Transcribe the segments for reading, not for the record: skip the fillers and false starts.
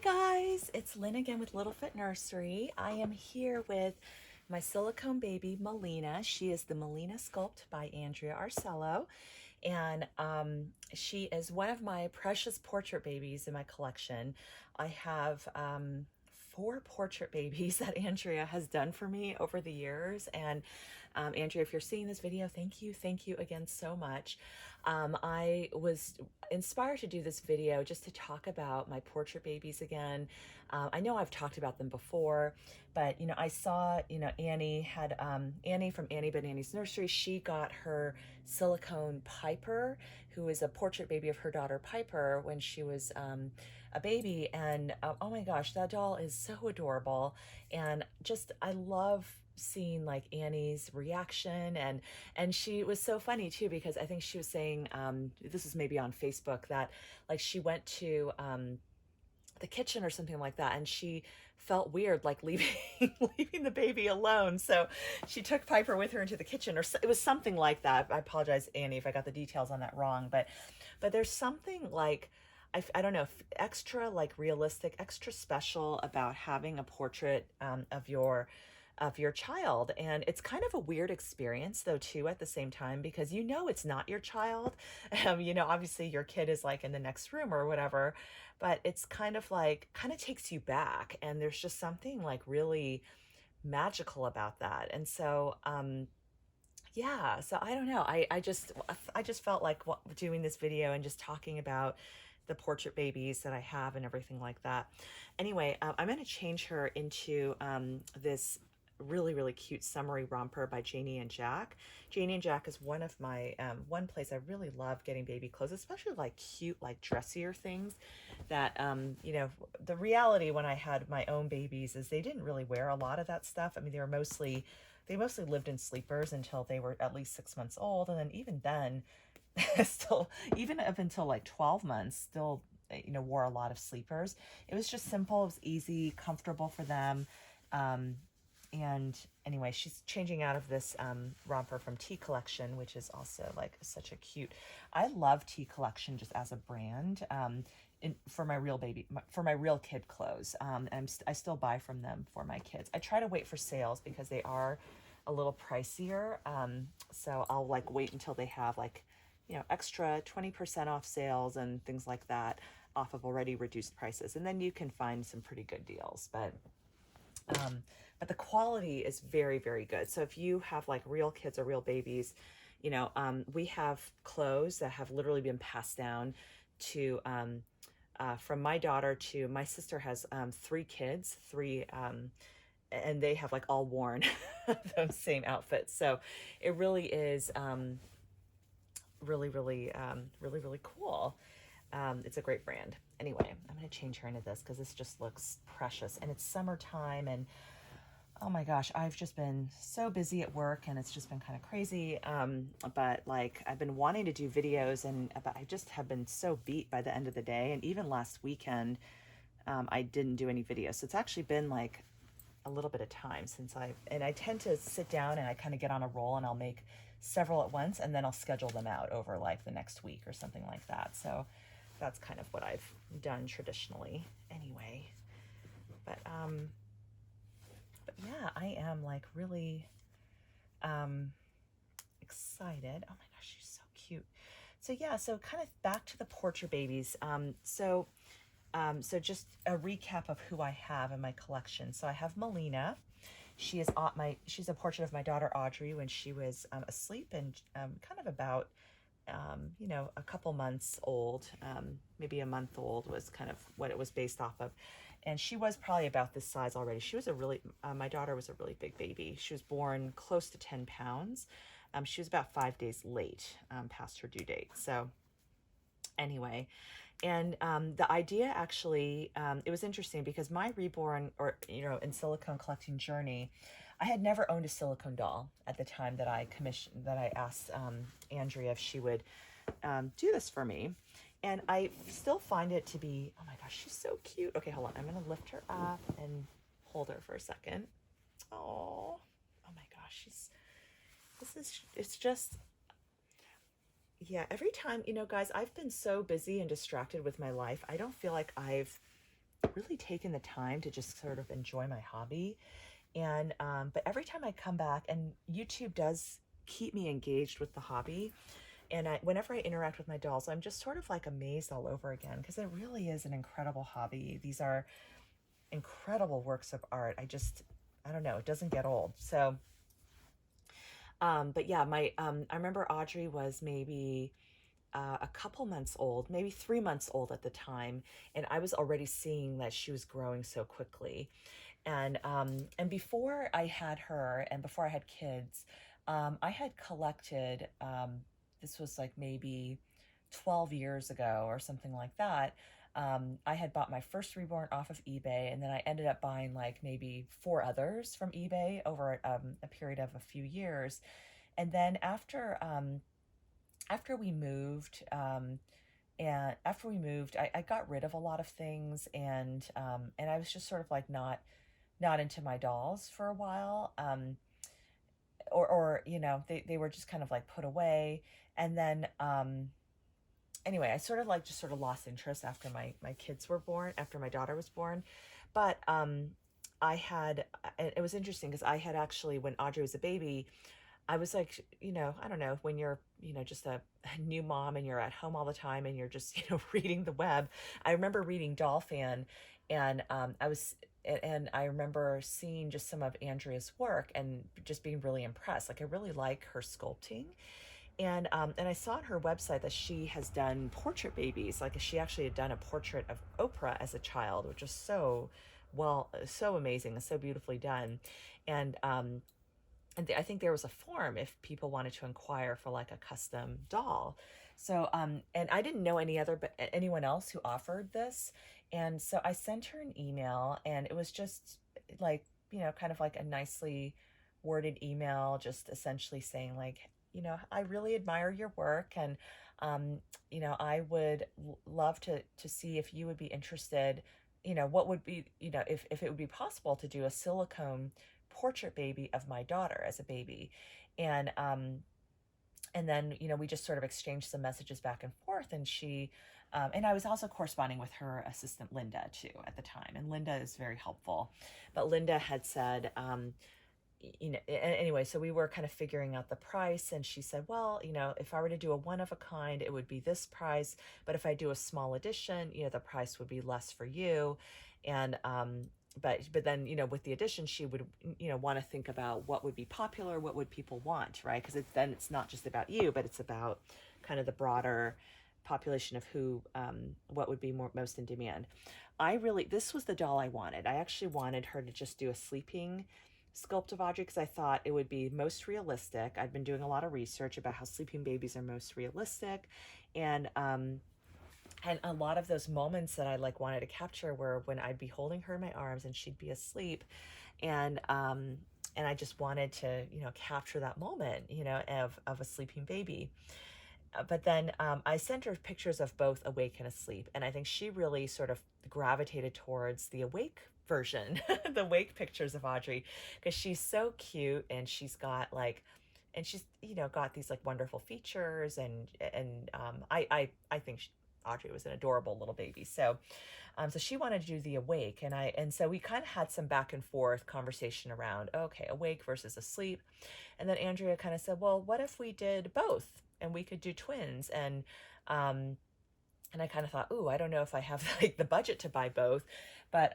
guys, it's Lynn again with Littlefoot Nursery. I am here with my silicone baby Melina. She is the Melina Sculpt by Andrea Arcello, and she is one of my precious portrait babies in my collection. I have four portrait babies that Andrea has done for me over the years. And Andrea, if you're seeing this video, thank you again so much. I was inspired to do this video just to talk about my portrait babies again. I know I've talked about them before, but I saw, Annie had, Annie from Annie but Annie's Nursery, she got her silicone Piper, who is a portrait baby of her daughter Piper when she was a baby. And oh my gosh, that doll is so adorable. And just, I love seeing like Annie's reaction, and she was so funny too, because I think she was saying, this is maybe on Facebook, that like she went to the kitchen or something like that, and she felt weird like leaving leaving the baby alone, so she took Piper with her into the kitchen, or it was something like that. I apologize, Annie, if I got the details on that wrong, but there's something like, I don't know, extra like realistic, extra special about having a portrait of your child. And it's kind of a weird experience though too at the same time, because it's not your child. Obviously your kid is like in the next room or whatever, but it's kind of takes you back, and there's just something like really magical about that. And so yeah, so I don't know, I just felt like doing this video and just talking about the portrait babies that I have and everything like that. Anyway, I'm going to change her into this really cute summery romper by Janie and Jack. Janie and Jack is one of my one place I really love getting baby clothes, especially like cute, like dressier things that the reality when I had my own babies is they didn't really wear a lot of that stuff. I mean, they mostly lived in sleepers until they were at least 6 months old, and then even then still, even up until like 12 months, still wore a lot of sleepers. It was just simple, it was easy, comfortable for them. And anyway, she's changing out of this romper from Tea Collection, which is also like such a cute, I love Tea Collection just as a brand, for my real kid clothes. And I still buy from them for my kids. I try to wait for sales because they are a little pricier. So I'll like wait until they have like, extra 20% off sales and things like that off of already reduced prices. And then you can find some pretty good deals, but the quality is very good. So if you have like real kids or real babies, we have clothes that have literally been passed down to, from my daughter to my sister has 3 kids, and they have like all worn those same outfits. So it really is really cool. It's a great brand. Anyway, I'm going to change her into this because this just looks precious, and it's summertime, and oh my gosh, I've just been so busy at work, and it's just been kind of crazy. But like I've been wanting to do videos, but I just have been so beat by the end of the day. And even last weekend, I didn't do any videos. So it's actually been like a little bit of time since I tend to sit down and I kind of get on a roll, and I'll make several at once, and then I'll schedule them out over like the next week or something like that. So that's kind of what I've done traditionally anyway. But yeah, I am like really excited. Oh my gosh, she's so cute. So yeah, so kind of back to the portrait babies. So just a recap of who I have in my collection. So I have Melina. She's a portrait of my daughter Audrey when she was asleep and kind of about a couple months old, maybe a month old was kind of what it was based off of. And she was probably about this size already. She was my daughter was a really big baby. She was born close to 10 pounds. She was about 5 days late past her due date. So anyway, and the idea actually, it was interesting because my reborn in silicone collecting journey, I had never owned a silicone doll at the time that I asked Andrea if she would do this for me. And I still find it to be, oh my gosh, she's so cute. Okay, hold on. I'm going to lift her up and hold her for a second. Oh my gosh. It's just, yeah, every time, guys, I've been so busy and distracted with my life. I don't feel like I've really taken the time to just sort of enjoy my hobby. And but every time I come back, and YouTube does keep me engaged with the hobby, and whenever I interact with my dolls, I'm just sort of like amazed all over again, because it really is an incredible hobby. These are incredible works of art. I don't know, it doesn't get old. So but yeah, my I remember Audrey was maybe a couple months old, maybe 3 months old at the time, and I was already seeing that she was growing so quickly. And before I had her, and before I had kids, I had collected. This was like maybe 12 years ago or something like that. I had bought my first reborn off of eBay, and then I ended up buying like maybe four others from eBay over a period of a few years. And then after we moved, I got rid of a lot of things, and I was just sort of like not into my dolls for a while. Or they were just kind of like put away. And then anyway, I sort of like just sort of lost interest after my kids were born, after my daughter was born. But I had it was interesting because I had actually, when Audrey was a baby, I was like, I don't know, when you're, just a new mom and you're at home all the time and you're just, reading the web. I remember reading Doll Fan, and and I remember seeing just some of Andrea's work and just being really impressed. Like, I really like her sculpting. And I saw on her website that she has done portrait babies. Like, she actually had done a portrait of Oprah as a child, which is so amazing and so beautifully done. And I think there was a form if people wanted to inquire for like a custom doll. So and I didn't know anyone else who offered this. And so I sent her an email, and it was just like, kind of like a nicely worded email, just essentially saying like, I really admire your work, and I would love to see if you would be interested, what would be, if it would be possible to do a silicone portrait baby of my daughter as a baby. And then, we just sort of exchanged some messages back and forth, and and I was also corresponding with her assistant Linda too at the time, and Linda is very helpful. But Linda had said, anyway, so we were kind of figuring out the price, and she said, well, if I were to do a one of a kind, it would be this price, but if I do a small edition, the price would be less for you. And but then, with the addition, she would, want to think about what would be popular, what would people want, right? Because then it's not just about you, but it's about kind of the broader population of what would be most in demand. This was the doll I wanted. I actually wanted her to just do a sleeping sculpt of Audrey, because I thought it would be most realistic. I'd been doing a lot of research about how sleeping babies are most realistic, and a lot of those moments that I like wanted to capture were when I'd be holding her in my arms and she'd be asleep, and I just wanted to, capture that moment, of a sleeping baby. But then I sent her pictures of both awake and asleep, and I think she really sort of gravitated towards the awake version, the awake pictures of Audrey, because she's so cute, and she's got like, and she's, got these like wonderful features, and I think Audrey was an adorable little baby. So so she wanted to do the awake, and so we kind of had some back and forth conversation around, okay, awake versus asleep. And then Andrea kind of said, well, what if we did both and we could do twins? And I kind of thought, ooh, I don't know if I have like the budget to buy both, but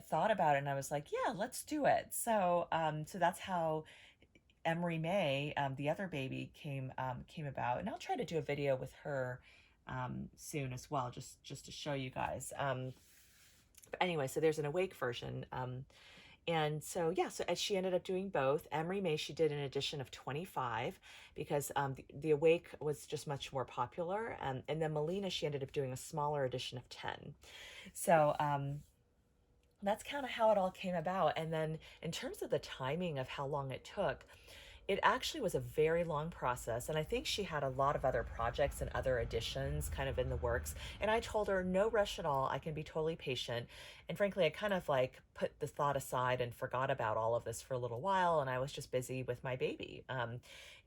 thought about it, and I was like, yeah, let's do it. So that's how Emery May, the other baby, came about. And I'll try to do a video with her soon as well, just to show you guys. But anyway, so there's an awake version. And so, yeah, so she ended up doing both. Emery May, she did an edition of 25, because the Awake was just much more popular. And then Melina, she ended up doing a smaller edition of 10. So that's kind of how it all came about. And then in terms of the timing of how long it took, it actually was a very long process. And I think she had a lot of other projects and other editions kind of in the works. And I told her, no rush at all. I can be totally patient. And frankly, I kind of like put the thought aside and forgot about all of this for a little while. And I was just busy with my baby,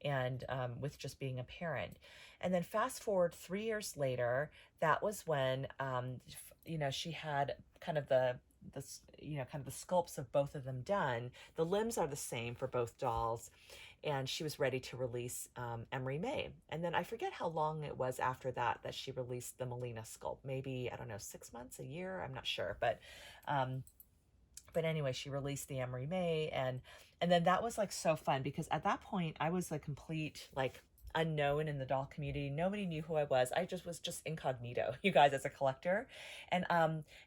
and with just being a parent. And then fast forward 3 years later, that was when she had kind of kind of the sculpts of both of them done. The limbs are the same for both dolls, and she was ready to release Emery May. And then I forget how long it was after that she released the Melina sculpt. Maybe, I don't know, 6 months, a year, I'm not sure. Um, but anyway, she released the Emery May, and then that was like so fun because at that point I was a complete like unknown in the doll community. Nobody knew who I was. I just was just incognito, you guys, as a collector. And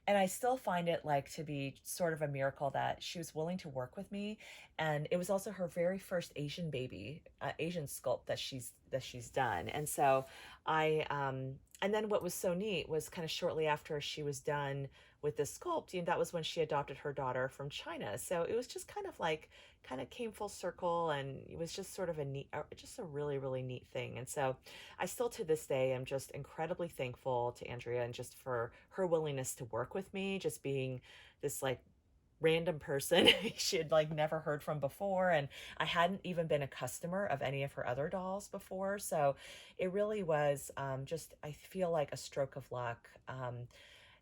I still find it like to be sort of a miracle that she was willing to work with me. And it was also her very first Asian baby, Asian sculpt that she's done. And so and then what was so neat was kind of shortly after she was done with this sculpt, that was when she adopted her daughter from China. So it was just kind of came full circle, and it was just sort of just a really, really neat thing. And so I still to this day am just incredibly thankful to Andrea, and just for her willingness to work with me, just being this like random person she had like never heard from before, and I hadn't even been a customer of any of her other dolls before. So it really was just, I feel like, a stroke of luck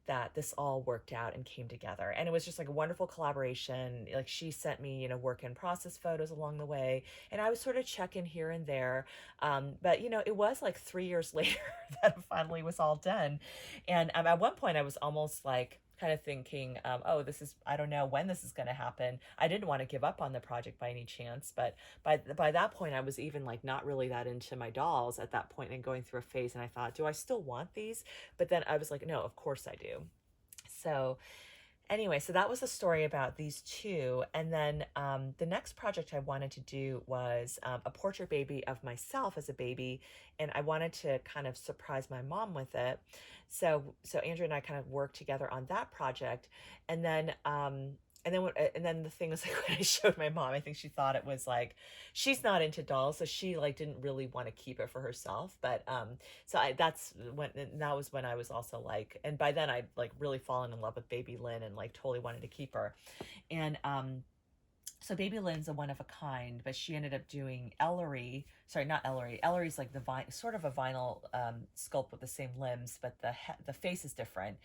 that this all worked out and came together. And it was just like a wonderful collaboration. Like, she sent me, work in process photos along the way, and I was sort of checking here and there. But it was like 3 years later that it finally was all done. And at one point I was almost like kind of thinking, oh, I don't know when this is going to happen. I didn't want to give up on the project by any chance, but by that point I was even like not really that into my dolls at that point, and going through a phase, and I thought, do I still want these? But then I was like, no, of course I do. So anyway, so that was the story about these two. And then the next project I wanted to do was a portrait baby of myself as a baby, and I wanted to kind of surprise my mom with it. So Andrea and I kind of worked together on that project, and then the thing was, like, when I showed my mom, I think she thought it was like, she's not into dolls, so she like didn't really want to keep it for herself. But that was when I was also like, and by then I'd like really fallen in love with baby Lynn and like totally wanted to keep her. And so baby Lynn's a one of a kind, but she ended up doing Ellery. Sorry, not Ellery. Ellery's like sort of a vinyl sculpt with the same limbs, but the face is different.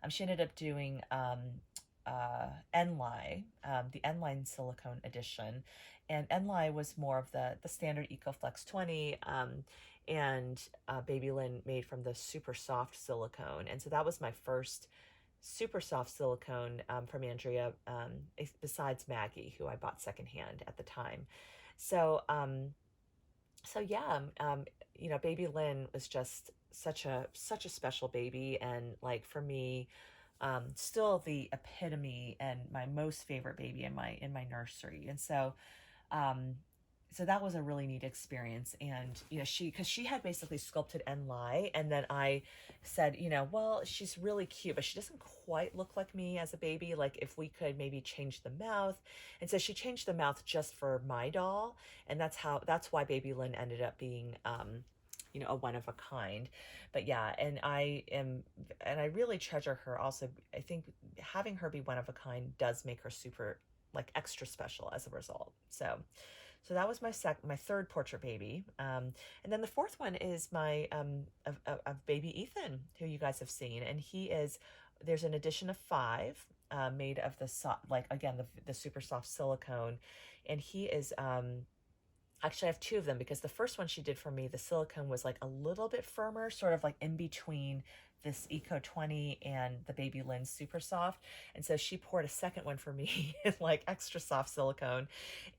She ended up doing Enli, the Enline silicone edition, and Enli was more of the standard EcoFlex 20, and Baby Lynn made from the super soft silicone. And so that was my first super soft silicone from Andrea, besides Maggie, who I bought secondhand at the time. So yeah, Baby Lynn was just such a special baby, and like for me, still the epitome and my most favorite baby in my nursery. And so that was a really neat experience. And because she had basically sculpted Enli, and then I said, well, she's really cute, but she doesn't quite look like me as a baby. Like, if we could maybe change the mouth. And so she changed the mouth just for my doll, and that's why Baby Lynn ended up being a one of a kind. But yeah, and I really treasure her also. I think having her be one of a kind does make her super, like, extra special as a result. So that was my third portrait baby. And then the fourth one is my of baby Ethan, who you guys have seen. And there's an edition of 5 made of the super soft silicone. And he is actually, I have 2 of them, because the first one she did for me, the silicone was like a little bit firmer, sort of like in between this Eco 20 and the Baby Lynn Super Soft. And so she poured a second one for me in like extra soft silicone.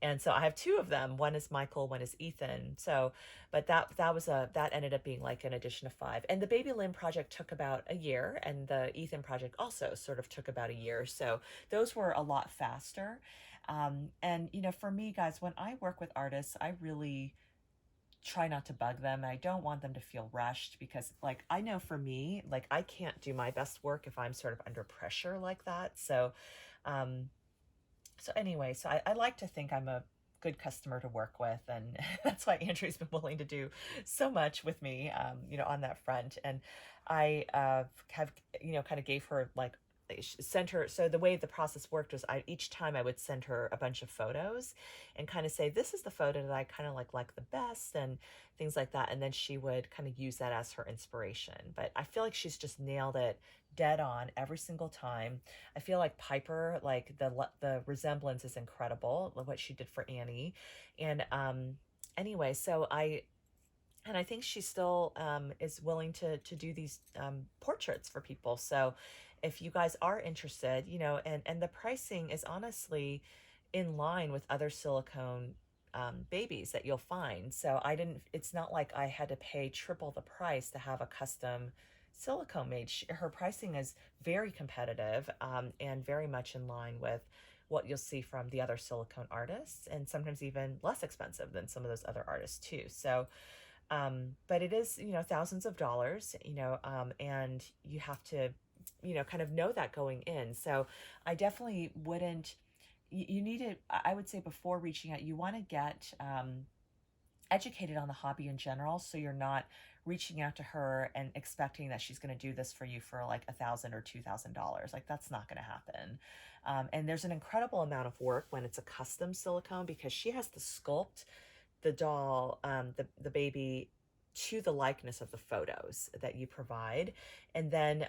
And so I have 2 of them. One is Michael, one is Ethan. So, but that ended up being like an edition of 5. And the Baby Lynn project took about a year, and the Ethan project also sort of took about a year. So those were a lot faster. And for me, guys, when I work with artists, I really try not to bug them. I don't want them to feel rushed, because like, I know for me, like, I can't do my best work if I'm sort of under pressure like that. So anyway, so I like to think I'm a good customer to work with, and that's why Andrew's been willing to do so much with me, on that front. And I have kind of gave her like send her. So the way the process worked was each time I would send her a bunch of photos and kind of say, this is the photo that I kind of like the best and things like that. And then she would kind of use that as her inspiration. But I feel like she's just nailed it dead on every single time. I feel like Piper, like the resemblance is incredible, what she did for Annie. And anyway, so I think she still is willing to do these portraits for people. So if you guys are interested, you know, and the pricing is honestly in line with other silicone babies that you'll find. So it's not like I had to pay triple the price to have a custom silicone made. Her pricing is very competitive and very much in line with what you'll see from the other silicone artists, and sometimes even less expensive than some of those other artists too. So but it is, you know, thousands of dollars, you know, and you have to, you know, kind of know that going in. So I definitely wouldn't, you need to, I would say before reaching out, you want to get educated on the hobby in general. So you're not reaching out to her and expecting that she's going to do this for you for like $1,000 or $2,000. Like that's not going to happen. And there's an incredible amount of work when it's a custom silicone, because she has to sculpt the doll, the baby, to the likeness of the photos that you provide, and then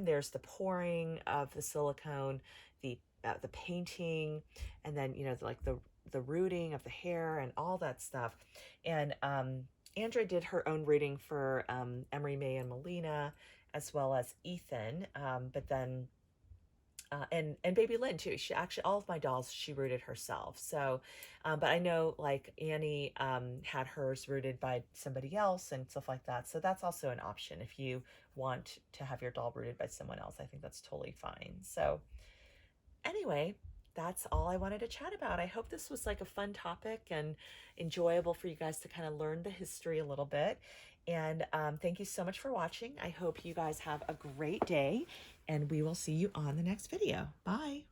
there's the pouring of the silicone, the painting, and then you know the rooting of the hair and all that stuff. And Andrea did her own rooting for Emery, May, and Melina, as well as Ethan. But then and baby Lynn too. She actually, all of my dolls she rooted herself. So, but I know like Annie had hers rooted by somebody else and stuff like that. So that's also an option if you want to have your doll rooted by someone else. I think that's totally fine. So anyway, that's all I wanted to chat about. I hope this was like a fun topic and enjoyable for you guys to kind of learn the history a little bit. And thank you so much for watching. I hope you guys have a great day, and we will see you on the next video. Bye.